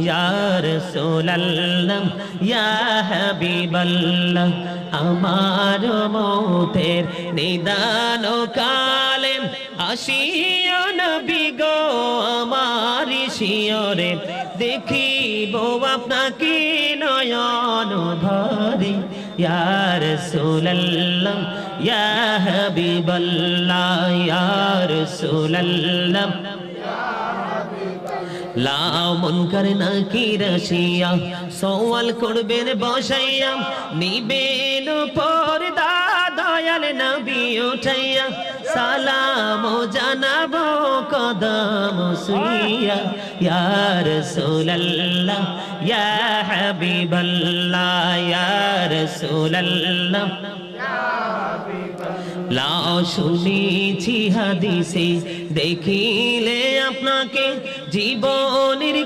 ইয়া রাসূলুল্লাহ ইয়া হাবিবাল্লাহ আমার মৌতের নিদান কালে আসিও নবী গো আমার শিয়রে দেখিব আপনাকে নয়ন ভরে ইয়া রাসূলুল্লাহ ইয়া হাবিবাল্লাহ ইয়া রাসূলুল্লাহ লাও মুনকার নাকির আসিয়া সওয়াল করবেন বসাইয়া নিবেন পর্দা দয়াল নবী উঠাইয়া সালাম জানাবো কদম সুইয়া ইয়া রাসূলুল্লাহ ইয়া হাবিবাল্লাহ ইয়া রাসূলুল্লাহ লাও শুনেছি হাদিসে দেখিলে আপনাকে জীবনের